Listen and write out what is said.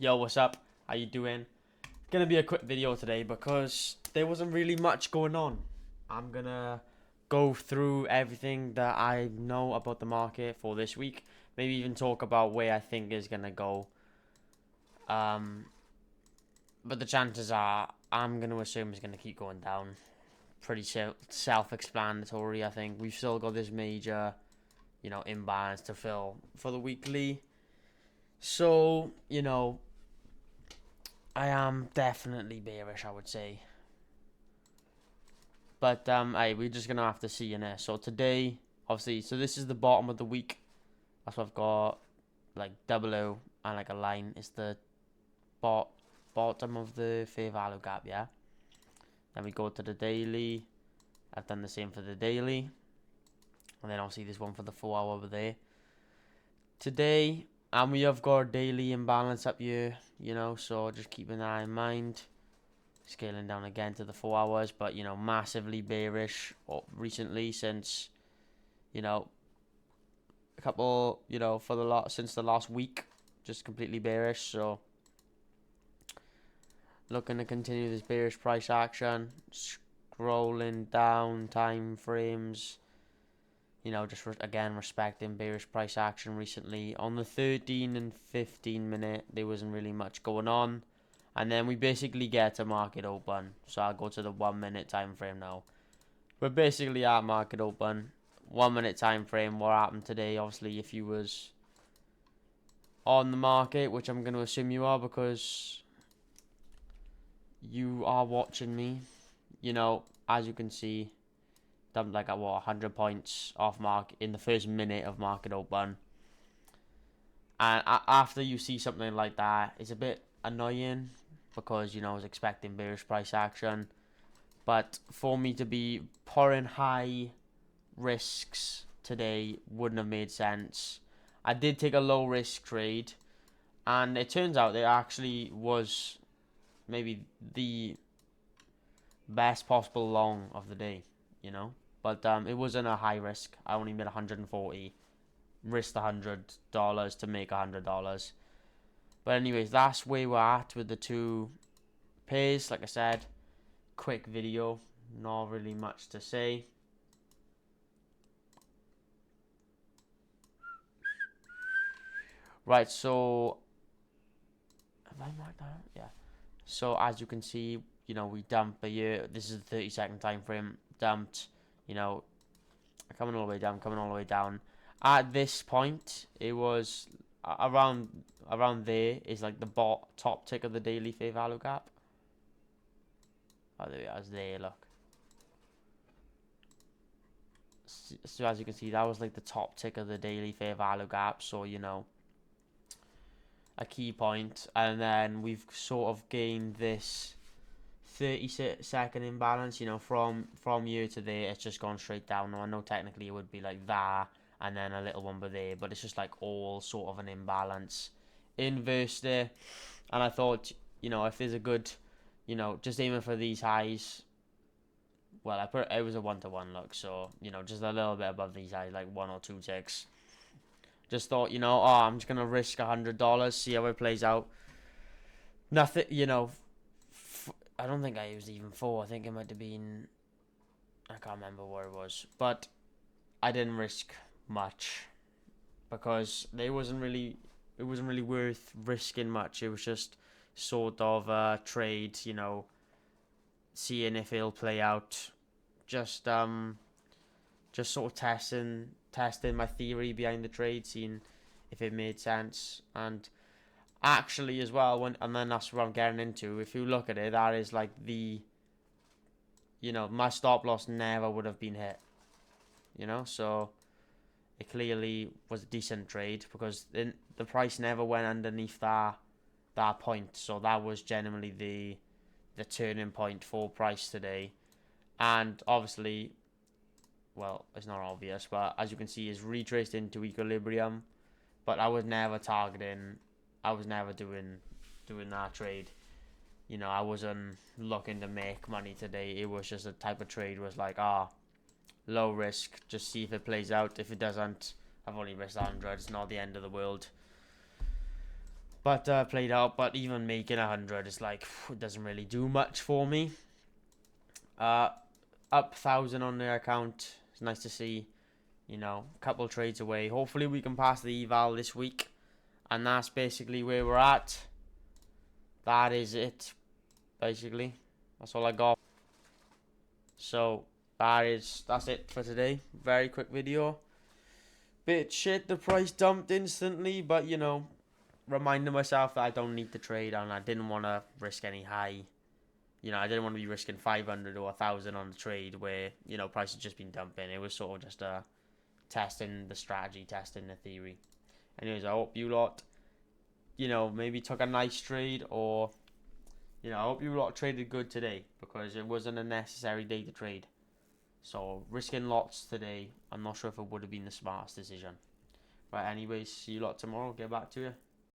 Yo, what's up? How you doing? Gonna be a quick video today because there wasn't really much going on. I'm gonna go through everything that I know about the market for this week. Maybe even talk about where I think is gonna go. Um, but the chances are I'm gonna assume it's gonna keep going down. Pretty self-explanatory. I think we've still got this major, imbalance to fill for the weekly. So I am definitely bearish, I would say. But hey, we're just gonna have to see in there. So today, obviously, so this is the bottom of the week. That's what I've got, like double O and like a line. It's the bottom of the fair value gap, yeah. Then we go to the daily. I've done the same for the daily, and then obviously this one for the 4 hour over there. Today, and we have got a daily imbalance up here, so just keeping that in mind. Scaling down again to the 4 hours, but massively bearish recently since a couple for the since the last week, just completely bearish. So looking to continue this bearish price action, scrolling down time frames, just again respecting bearish price action recently. On the 13 and 15 minute there wasn't really much going on. And then we basically get to market open. So I'll go to the 1 minute time frame now. We're basically at market open. 1 minute time frame. What happened today? Obviously, if you was on the market, which I'm going to assume you are because you are watching me. As you can see, dumped like at 100 points off mark in the first minute of market open. And after you see something like that, it's a bit annoying because I was expecting bearish price action, but for me to be pouring high risks today wouldn't have made sense. I did take a low risk trade, and it turns out it actually was maybe the best possible long of the day, but it wasn't a high risk. I only made 140, risked $100 to make $100. But anyways, that's where we're at with the two pairs. Like I said, quick video, not really much to say. Right, so have I marked that? Yeah. So as you can see, we dump a year. This is the 30-second time frame. Dumped, coming all the way down, coming all the way down. At this point, it was around there is like the top tick of the daily fair value gap. Oh, there it is. There, look. So as you can see, that was like the top tick of the daily fair value gap. So a key point, and then we've sort of gained this 30-second imbalance. From here to there, it's just gone straight down. Now I know technically it would be like that, and then a little one by there, but it's just like all sort of an imbalance, inverse there. And I thought, if there's a good, just aiming for these highs. Well, it was a 1-to-1 look, so just a little bit above these highs, like 1 or 2 ticks. Just thought, I'm just gonna risk $100, see how it plays out. Nothing, I don't think I was even 4. I think it might have been, I can't remember what it was, but I didn't risk much because it wasn't really worth risking much. It was just sort of a trade, seeing if it'll play out. Just sort of testing my theory behind the trade, seeing if it made sense. And actually as well, and then that's what I'm getting into. If you look at it, that is like my stop loss never would have been hit. So it clearly was a decent trade because the price never went underneath that point. So that was genuinely the turning point for price today. And obviously, well, it's not obvious, but as you can see, it's retraced into equilibrium. But I was never targeting. I was never doing that trade. I wasn't looking to make money today. It was just a type of trade was like, low risk, just see if it plays out. If it doesn't, I've only risked 100. It's not the end of the world. But played out. But even making 100 is like, it doesn't really do much for me. Up 1,000 on their account. It's nice to see. You know, a couple trades away. Hopefully we can pass the eval this week. And that's basically where we're at. That is it. Basically. That's all I got. So that's it for today. Very quick video. Bit shit, the price dumped instantly, but you know, reminding myself that I don't need to trade and I didn't want to risk any high. You know, I didn't want to be risking 500 or 1,000 on the trade where, you know, price had just been dumping. It was sort of just testing the strategy, testing the theory. Anyways, I hope you lot, you know, maybe took a nice trade, or, you know, I hope you lot traded good today, because it wasn't a necessary day to trade. So risking lots today, I'm not sure if it would have been the smartest decision. Right, anyways, see you lot tomorrow. Get back to you.